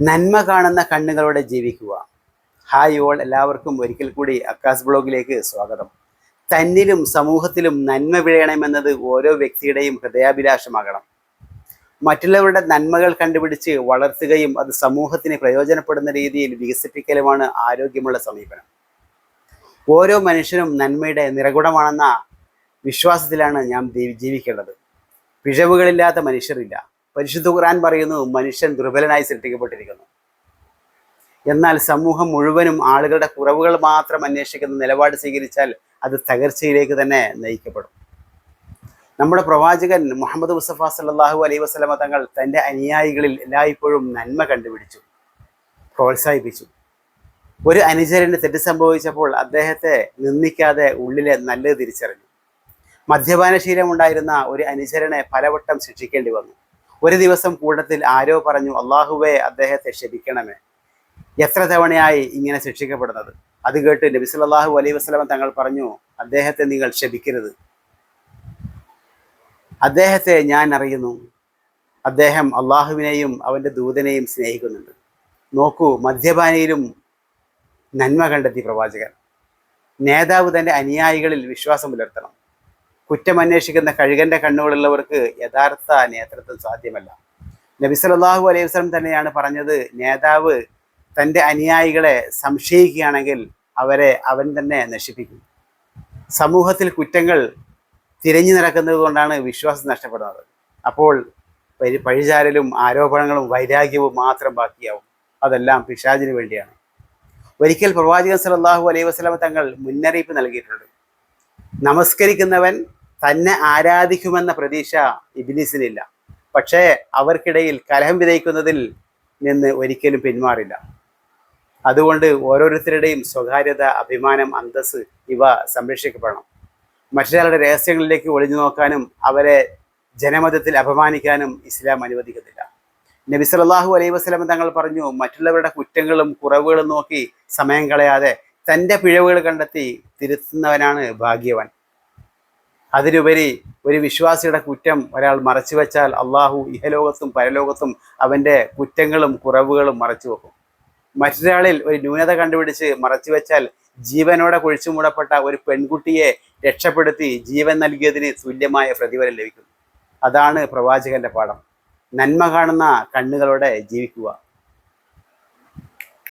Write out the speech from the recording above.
നന്മ കാണുന്ന കണ്ണുകളോടെ ജീവിക്കുക. ഹായ് ഓൾ, എല്ലാവർക്കും ഒരിക്കൽ കൂടി അക്കാസ് ബ്ലോഗിലേക്ക് സ്വാഗതം. തന്നിലും സമൂഹത്തിലും നന്മ വിളയണമെന്നത് ഓരോ വ്യക്തിയുടെയും ഹൃദയാഭിലാഷമാകണം. മറ്റുള്ളവരുടെ നന്മകൾ കണ്ടുപിടിച്ച് വളർത്തുകയും അത് സമൂഹത്തിന് പ്രയോജനപ്പെടുന്ന രീതിയിൽ വികസിപ്പിക്കലുമാണ് ആരോഗ്യമുള്ള സമീപനം. ഓരോ മനുഷ്യനും നന്മയുടെ നിറകുടമാണെന്ന വിശ്വാസത്തിലാണ് നാം ജീവിക്കേണ്ടത്. പിഴവുകളില്ലാത്ത മനുഷ്യരില്ല. പരിശുദ്ധ ഖുർആൻ പറയുന്നു, മനുഷ്യൻ ദുർബലനായി സൃഷ്ടിക്കപ്പെട്ടിരിക്കുന്നു. എന്നാൽ സമൂഹം മുഴുവനും ആളുകളുടെ കുറവുകൾ മാത്രം അന്വേഷിക്കുന്ന നിലപാട് സ്വീകരിച്ചാൽ അത് തകർച്ചയിലേക്ക് തന്നെ നയിക്കപ്പെടും. നമ്മുടെ പ്രവാചകൻ മുഹമ്മദ് മുസ്തഫ സല്ലല്ലാഹു അലൈഹി വസല്ലമ തങ്ങൾ തൻ്റെ അനുയായികളിൽ എല്ലായ്പ്പോഴും നന്മ കണ്ടുപിടിച്ചു, പ്രോത്സാഹിപ്പിച്ചു. ഒരു അനുചരന് തെറ്റ് സംഭവിച്ചപ്പോൾ അദ്ദേഹത്തെ നിന്ദിക്കാതെ ഉള്ളിലെ നല്ലത് തിരിച്ചറിഞ്ഞു. മദ്യപാനശീലമുണ്ടായിരുന്ന ഒരു അനുചരനെ പലവട്ടം ശിക്ഷിക്കേണ്ടി വന്നു. ഒരു ദിവസം കൂട്ടത്തിൽ ആരോ പറഞ്ഞു, അള്ളാഹുവേ, അദ്ദേഹത്തെ ക്ഷമിക്കണമേ. എത്ര തവണയായി ഇങ്ങനെ ശിക്ഷിക്കപ്പെടുന്നത്? അത് കേട്ട് നബി സല്ലല്ലാഹു അലൈഹി വസല്ലം തങ്ങൾ പറഞ്ഞു, അദ്ദേഹത്തെ നിങ്ങൾ ക്ഷമിക്കരുത്. അദ്ദേഹത്തെ ഞാൻ അറിയുന്നു. അദ്ദേഹം അള്ളാഹുവിനെയും അവൻ്റെ ദൂതനെയും സ്നേഹിക്കുന്നുണ്ട്. നോക്കൂ, മദ്യപാനിയിലും നന്മ കണ്ടെത്തി പ്രവാചകൻ. നേതാവ് തൻ്റെ അനുയായികളിൽ വിശ്വാസം പുലർത്തണം. കുറ്റമന്വേഷിക്കുന്ന കഴുകന്റെ കണ്ണുകളുള്ളവർക്ക് യഥാർത്ഥ നേതൃത്വം സാധ്യമല്ല. നബി സല്ലല്ലാഹു അലൈഹി വസല്ലം തന്നെയാണ് പറഞ്ഞത്, നേതാവ് തൻ്റെ അനുയായികളെ സംശയിക്കുകയാണെങ്കിൽ അവരെ അവൻ തന്നെ നശിപ്പിക്കും. സമൂഹത്തിൽ കുറ്റങ്ങൾ തിരഞ്ഞു നടക്കുന്നത് കൊണ്ടാണ് വിശ്വാസം നഷ്ടപ്പെടുന്നത്. അപ്പോൾ പഴിചാരലും ആരോപണങ്ങളും വൈരാഗ്യവും മാത്രം ബാക്കിയാവും. അതെല്ലാം പിശാചിന് വേണ്ടിയാണ്. ഒരിക്കൽ പ്രവാചകൻ സല്ലല്ലാഹു അലൈഹി വസല്ലം തങ്ങൾ മുന്നറിയിപ്പ് നൽകിയിട്ടുണ്ട്. നമസ്കരിക്കുന്നവൻ തന്നെ ആരാധിക്കുമെന്ന പ്രതീക്ഷ ഇബ്ലീസിനില്ല. പക്ഷേ അവർക്കിടയിൽ കലഹം വിതയ്ക്കുന്നതിൽ നിന്ന് ഒരിക്കലും പിന്മാറില്ല. അതുകൊണ്ട് ഓരോരുത്തരുടെയും സ്വകാര്യത, അഭിമാനം, അന്തസ്സ് ഇവ സംരക്ഷിക്കപ്പെടണം. മറ്റൊരാളുടെ രഹസ്യങ്ങളിലേക്ക് ഒളിഞ്ഞു നോക്കാനും അവരെ ജനമതത്തിൽ അപമാനിക്കാനും ഇസ്ലാം അനുവദിക്കുന്നില്ല. നബി സല്ലല്ലാഹു അലൈഹി വസല്ലം തങ്ങൾ പറഞ്ഞു, മറ്റുള്ളവരുടെ കുറ്റങ്ങളും കുറവുകളും നോക്കി സമയം കളയാതെ തൻ്റെ പിഴവുകൾ കണ്ടെത്തി തിരുത്തുന്നവനാണ് ഭാഗ്യവാൻ. അതിലുപരി ഒരു വിശ്വാസിയുടെ കുറ്റം ഒരാൾ മറച്ചു വെച്ചാൽ അള്ളാഹു ഇഹലോകത്തും പരലോകത്തും അവൻ്റെ കുറ്റങ്ങളും കുറവുകളും മറച്ചു വെക്കും. മറ്റൊരാളിൽ ഒരു ന്യൂനത കണ്ടുപിടിച്ച് മറച്ചു വെച്ചാൽ ജീവനോടെ കുഴിച്ചു മൂടപ്പെട്ട ഒരു പെൺകുട്ടിയെ രക്ഷപ്പെടുത്തി ജീവൻ നൽകിയതിന് തുല്യമായ പ്രതിഫലം ലഭിക്കും. അതാണ് പ്രവാചകന്റെ പാഠം. നന്മ കാണുന്ന കണ്ണുകളോടെ ജീവിക്കുക.